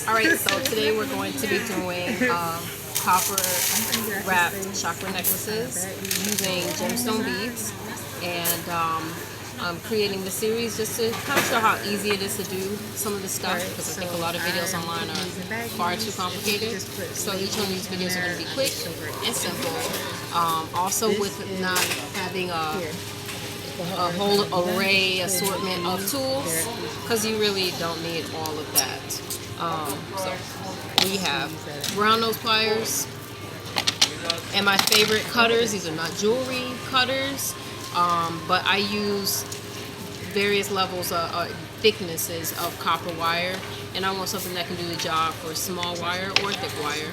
Alright, so today we're going to be doing copper wrapped chakra necklaces using gemstone beads, and I'm creating the series just to kind of show how easy it is to do some of the stuff, because I think a lot of videos online are far too complicated. So each one of these videos are going to be quick and simple. Also with not having a whole assortment of tools, because you really don't need all of that. So we have round nose pliers and my favorite cutters. These are not jewelry cutters, but I use various levels of thicknesses of copper wire, and I want something that can do the job for small wire or thick wire,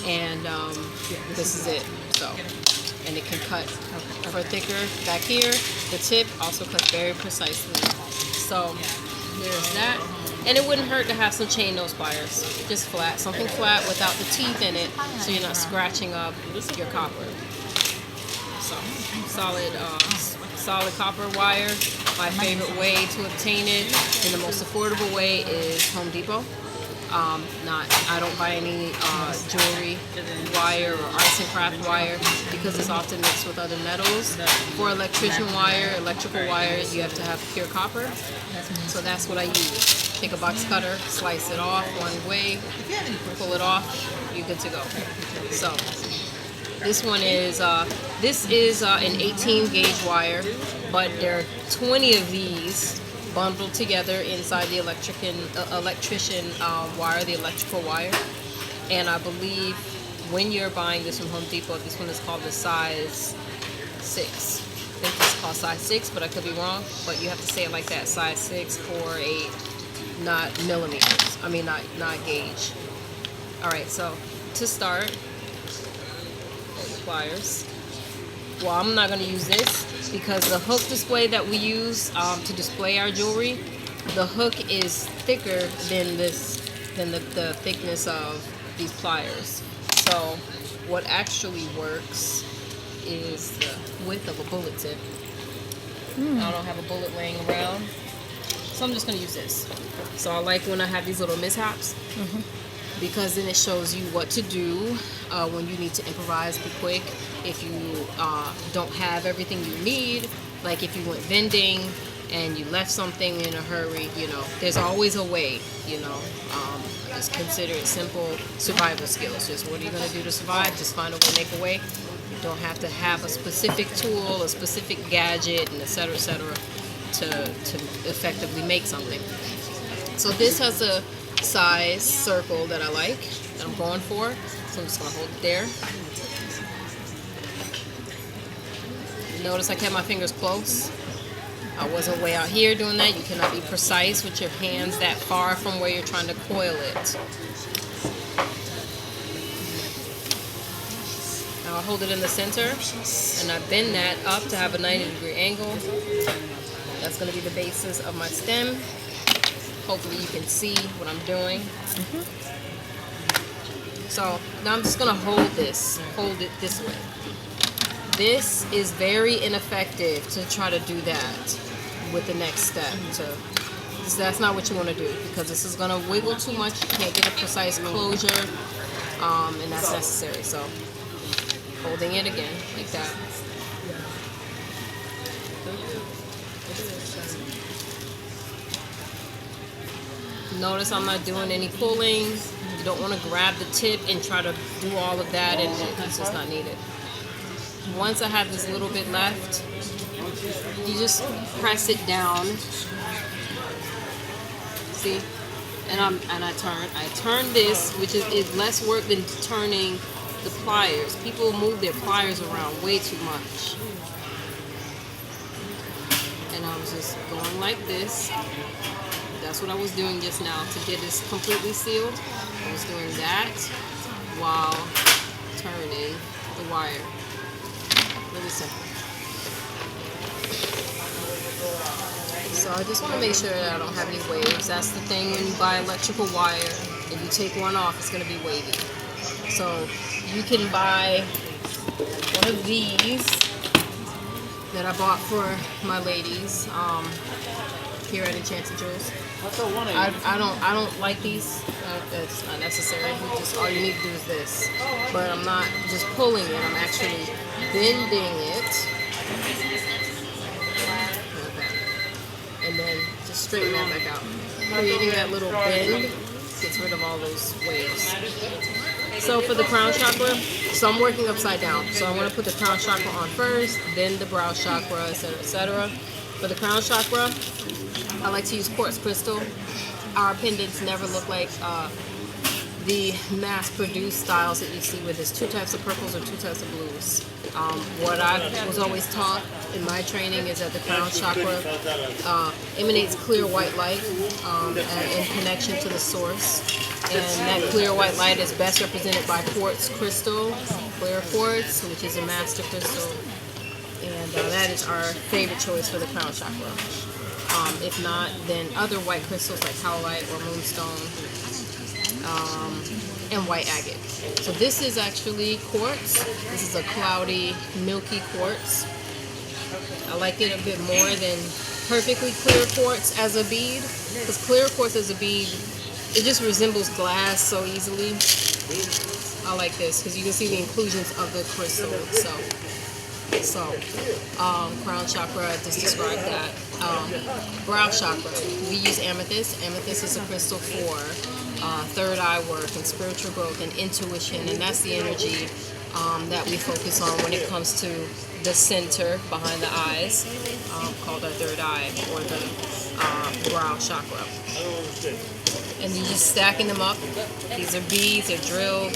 and this is it. So, and it can cut for thicker. Back here, the tip also cuts very precisely. So there's that. And it wouldn't hurt to have some chain nose pliers, just flat, something flat without the teeth in it, so you're not scratching up your copper. So solid copper wire. My favorite way to obtain it in the most affordable way is Home Depot. I don't buy any jewelry wire or arts and craft wire, because it's often mixed with other metals. For electrical wire, you have to have pure copper. So that's what I use. Take a box cutter, slice it off one way, pull it off, you're good to go. So this one is an 18 gauge wire, but there are 20 of these bundled together inside the electrician wire, the electrical wire. And I believe when you're buying this from Home Depot, this one is called the size 6. I think it's called size 6, but I could be wrong. But you have to say it like that: size 6 or 8, not millimeters. I mean, not gauge. All right. So to start, the pliers. Well, I'm not going to use this because the hook display that we use to display our jewelry, the hook is thicker than the thickness of these pliers. So what actually works is the width of a bullet tip. I don't have a bullet laying around, so I'm just going to use this. So I like when I have these little mishaps, because then it shows you what to do when you need to improvise, be quick. If you don't have everything you need, like if you went vending and you left something in a hurry, there's always a way, just consider it simple survival skills. Just what are you going to do to survive? Just find a way, make a way. You don't have to have a specific tool, a specific gadget, and et cetera, to effectively make something. So this has a size circle that I like, that I'm going for. So I'm just going to hold it there. Notice I kept my fingers close. I wasn't way out here doing that. You cannot be precise with your hands that far from where you're trying to coil it. Now I hold it in the center, and I bend that up to have a 90-degree angle. That's going to be the basis of my stem. Hopefully you can see what I'm doing. So now I'm just going to hold it this way. This is very ineffective to try to do that with the next step. That's not what you want to do, because this is going to wiggle too much. You can't get a precise closure, and that's necessary. So holding it again like that. Notice I'm not doing any pulling. You don't want to grab the tip and try to do all of that, and it's just not needed. Once I have this little bit left, you just press it down. See? And I turn this, which is less work than turning the pliers. People move their pliers around way too much. And I was just going like this. That's what I was doing just now to get this completely sealed. I was doing that while turning the wire. Really simple. So I just want to make sure that I don't have any waves. That's the thing when you buy electrical wire. If you take one off, it's going to be wavy. So you can buy one of these that I bought for my ladies. here at Enchanted Jewelz. I don't like these. That's not necessary. Just all you need to do is this. But I'm not just pulling it. I'm actually bending it. Like that. And then just straighten that back out. Creating that little bend gets rid of all those waves. So for the crown chakra, so I'm working upside down. So I want to put the crown chakra on first, then the brow chakra, etc., etc. For the crown chakra, I like to use quartz crystal. Our pendants never look like the mass-produced styles that you see where there's 2 types of purples or 2 types of blues. What I was always taught in my training is that the crown chakra emanates clear white light in connection to the source. And that clear white light is best represented by quartz crystal, clear quartz, which is a master crystal. And that is our favorite choice for the crown chakra. If not, then other white crystals like howlite or moonstone, and white agate. So this is actually quartz. This is a cloudy, milky quartz. I like it a bit more than perfectly clear quartz as a bead, because clear quartz as a bead, it just resembles glass so easily. I like this because you can see the inclusions of the crystal itself. So, crown chakra, I just described that. Brow chakra, we use amethyst. Amethyst is a crystal for third eye work and spiritual growth and intuition, and that's the energy that we focus on when it comes to the center behind the eyes, called our third eye, or the brow chakra. And you're just stacking them up. These are beads, they're drilled.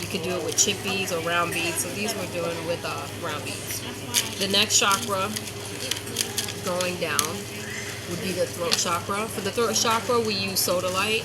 You can do it with chip beads or round beads. So these we're doing with round beads. The next chakra going down would be the throat chakra. For the throat chakra, we use sodalite.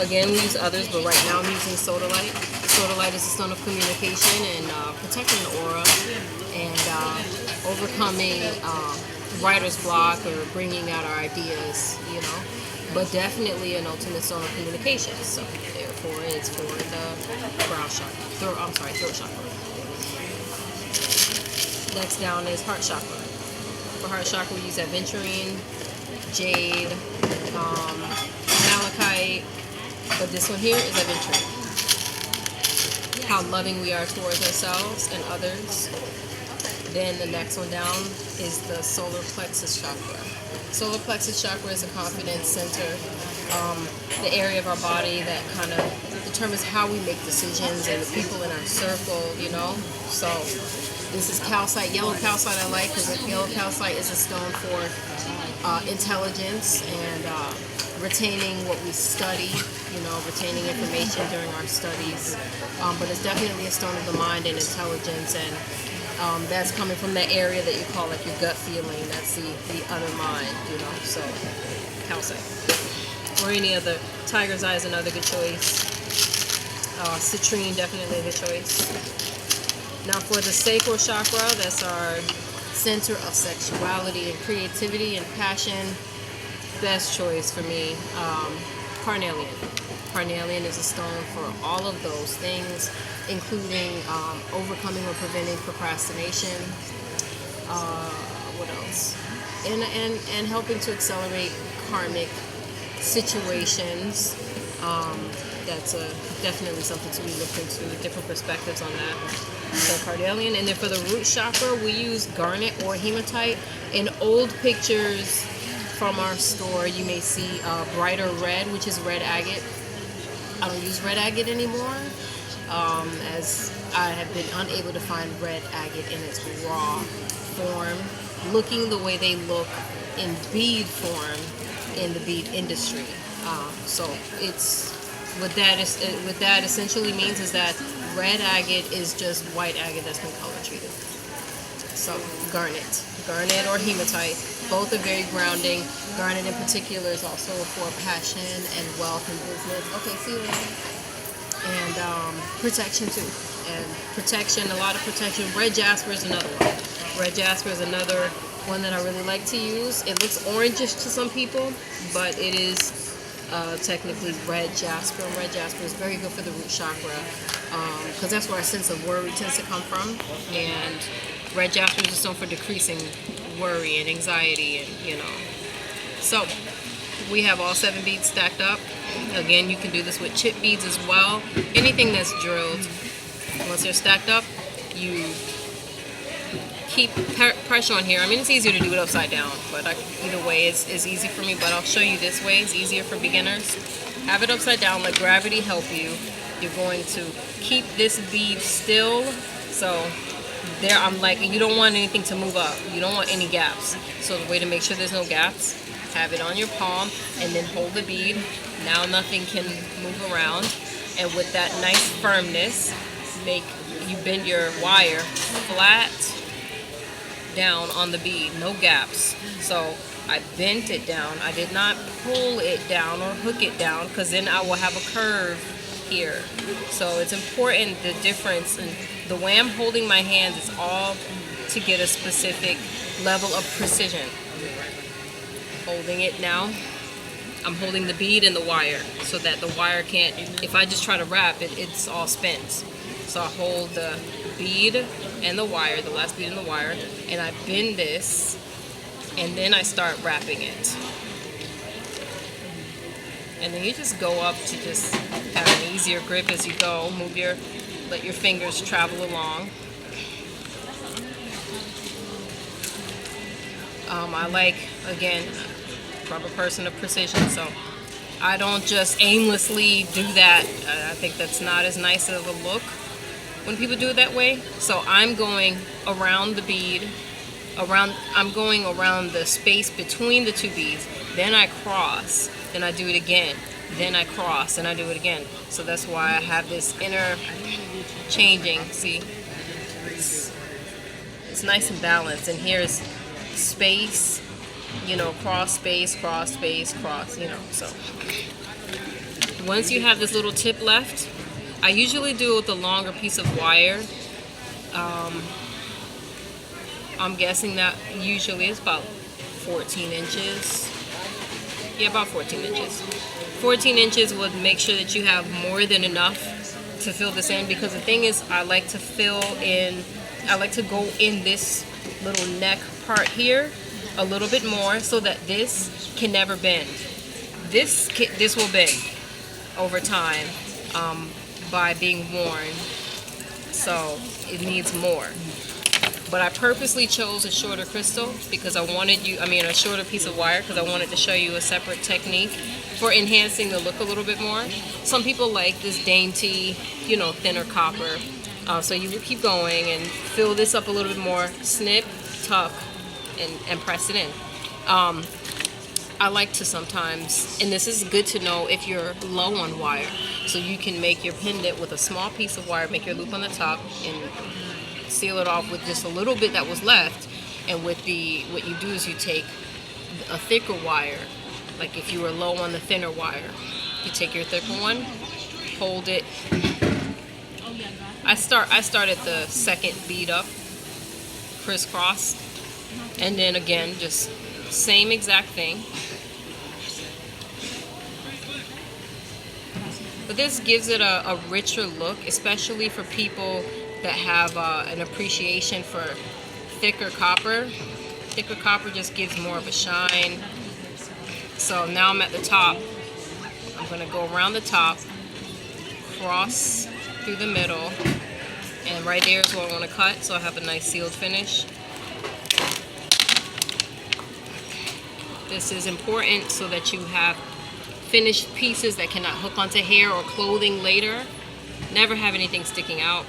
Again, we use others, but right now I'm using sodalite. Sodalite is a stone of communication and protecting the aura and overcoming writer's block or bringing out our ideas, you know. But definitely an ultimate stone of communication. So therefore, it's for the brow chakra. Throat chakra. Next down is heart chakra. For heart chakra, we use aventurine, jade, malachite, but this one here is aventurine. How loving we are towards ourselves and others. Then the next one down is the solar plexus chakra. Solar plexus chakra is a confidence center, the area of our body that kind of determines how we make decisions and the people in our circle, you know. So this is calcite. Yellow calcite I like because yellow calcite is a stone for intelligence and retaining what we study, you know, retaining information during our studies. But it's definitely a stone of the mind and intelligence, and that's coming from that area that you call like your gut feeling. That's the other mind, you know. So calcite. Or any other. Tiger's eye is another good choice. Citrine, definitely a good choice. Now for the sacral chakra, that's our center of sexuality and creativity and passion. Best choice for me, carnelian. Carnelian is a stone for all of those things, including overcoming or preventing procrastination. What else? And helping to accelerate karmic situations. That's definitely something to be looked into, different perspectives on that. So carnelian. And then for the root chakra, we use garnet or hematite. In old pictures from our store, you may see brighter red, which is red agate. I don't use red agate anymore, as I have been unable to find red agate in its raw form, looking the way they look in bead form in the bead industry. So it's what that essentially means is that red agate is just white agate that's been color treated. So garnet or hematite, both are very grounding. Garnet in particular is also for passion and wealth and business. Okay, see you later. And protection too. And protection, a lot of protection. Red jasper is another one. Red jasper is another one that I really like to use. It looks orangish to some people, but it is technically red jasper. Red jasper is very good for the root chakra because that's where our sense of worry tends to come from. And red jasper is a stone for decreasing worry and anxiety and, you know, So we have all 7 beads stacked up. Again, you can do this with chip beads as well. Anything that's drilled, once they're stacked up, you keep pressure on here. I mean, it's easier to do it upside down, but either way is easy for me. But I'll show you this way. It's easier for beginners. Have it upside down. Let gravity help you. You're going to keep this bead still. So there, I'm like, you don't want anything to move up. You don't want any gaps. So the way to make sure there's no gaps, have it on your palm and then hold the bead. Now nothing can move around. And with that nice firmness, you bend your wire flat down on the bead, no gaps. So I bent it down. I did not pull it down or hook it down, because then I will have a curve here. So it's important, the difference, and the way I'm holding my hands is all to get a specific level of precision. Holding it now, I'm holding the bead and the wire so that the wire can't, if I just try to wrap it, it's all spins. So I hold the bead and the wire, the last bead and the wire, and I bend this, and then I start wrapping it. And then you just go up to just have an easier grip as you go. Let your fingers travel along. I like, again, I'm a person of precision, so I don't just aimlessly do that. I think that's not as nice of a look when people do it that way. So I'm going around the bead, I'm going around the space between the 2 beads, then I cross, then I do it again, then I cross, and I do it again. So that's why I have this inner changing. See, it's nice and balanced. And here's space, you know, cross, space, cross, space, cross, you know. So once you have this little tip left, I usually do it with a longer piece of wire. I'm guessing that usually is about 14 inches. Yeah, about 14 inches. 14 inches would make sure that you have more than enough to fill this in, because the thing is, I like to go in this little neck part here a little bit more so that this can never bend. This will bend over time by being worn, so it needs more. But I purposely chose a shorter crystal because a shorter piece of wire, because I wanted to show you a separate technique for enhancing the look a little bit more. Some people like this dainty, you know, thinner copper. So you will keep going and fill this up a little bit more, snip, tuck, and press it in. I like to sometimes, and this is good to know if you're low on wire, so you can make your pendant with a small piece of wire, make your loop on the top, and seal it off with just a little bit that was left. And what you do is you take a thicker wire, like if you were low on the thinner wire, you take your thicker one, hold it. I started the second bead up, crisscross, and then again, just same exact thing. But this gives it a richer look, especially for people that have an appreciation for thicker copper. Thicker copper just gives more of a shine. So now I'm at the top. I'm going to go around the top, cross through the middle, and right there is where I want to cut, so I have a nice sealed finish. This is important so that you have finished pieces that cannot hook onto hair or clothing later. Never have anything sticking out.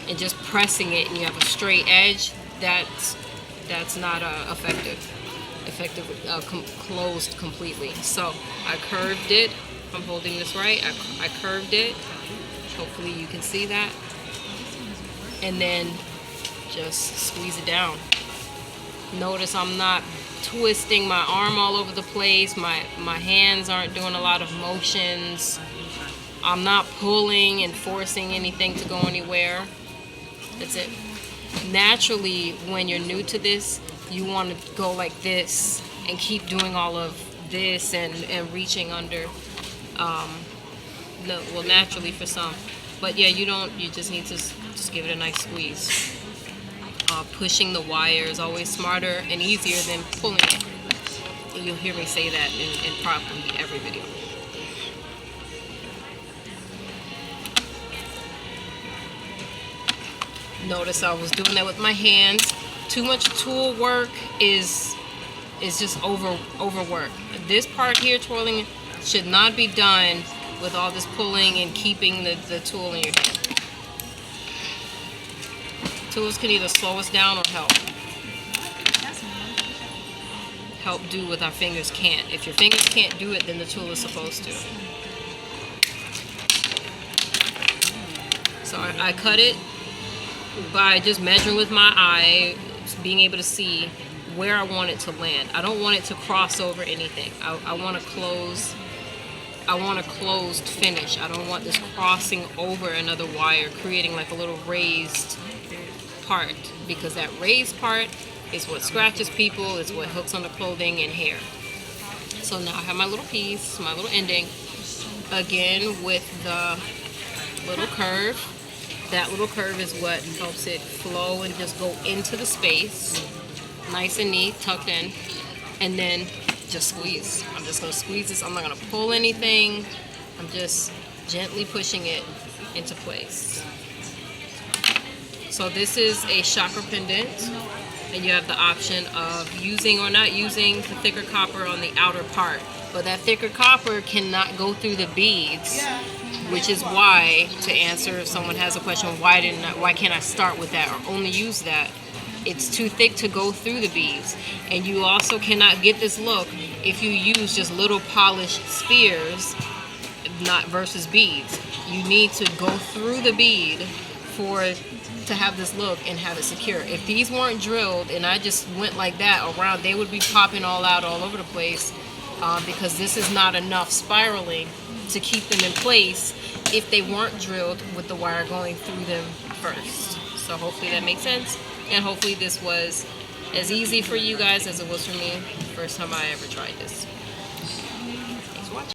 And just pressing it and you have a straight edge, that's not closed completely. So I curved it. I'm holding this right. I curved it. Hopefully you can see that. And then just squeeze it down. Notice I'm not twisting my arm all over the place. My hands aren't doing a lot of motions. I'm not pulling and forcing anything to go anywhere. That's it. Naturally, when you're new to this, you want to go like this and keep doing all of this and reaching under. Well, naturally for some. But yeah, you just need to just give it a nice squeeze. Pushing the wire is always smarter and easier than pulling it. You'll hear me say that in probably every video. Notice I was doing that with my hands. Too much tool work is just overwork. This part here, twirling, should not be done with all this pulling and keeping the tool in your hand. Tools can either slow us down or help do what our fingers can't. If your fingers can't do it, then the tool is supposed to. So I cut it by just measuring with my eye, being able to see where I want it to land. I don't want it to cross over anything. I want a closed finish. I don't want this crossing over another wire, creating like a little raised part, because that raised part is what scratches people, it's what hooks on the clothing and hair. So now I have my little piece, my little ending, again with the little curve. That little curve is what helps it flow and just go into the space, nice and neat, tucked in, and then just squeeze. I'm just going to squeeze this. I'm not going to pull anything. I'm just gently pushing it into place. So this is a chakra pendant, and you have the option of using or not using the thicker copper on the outer part. But that thicker copper cannot go through the beads, which is why, to answer if someone has a question, why can't I start with that or only use that? It's too thick to go through the beads. And you also cannot get this look if you use just little polished spheres, not versus beads. You need to go through the bead to have this look and have it secure. If these weren't drilled and I just went like that around, they would be popping all out all over the place, because this is not enough spiraling to keep them in place if they weren't drilled with the wire going through them first. So hopefully that makes sense, and hopefully this was as easy for you guys as it was for me first time I ever tried this. Thanks for watching.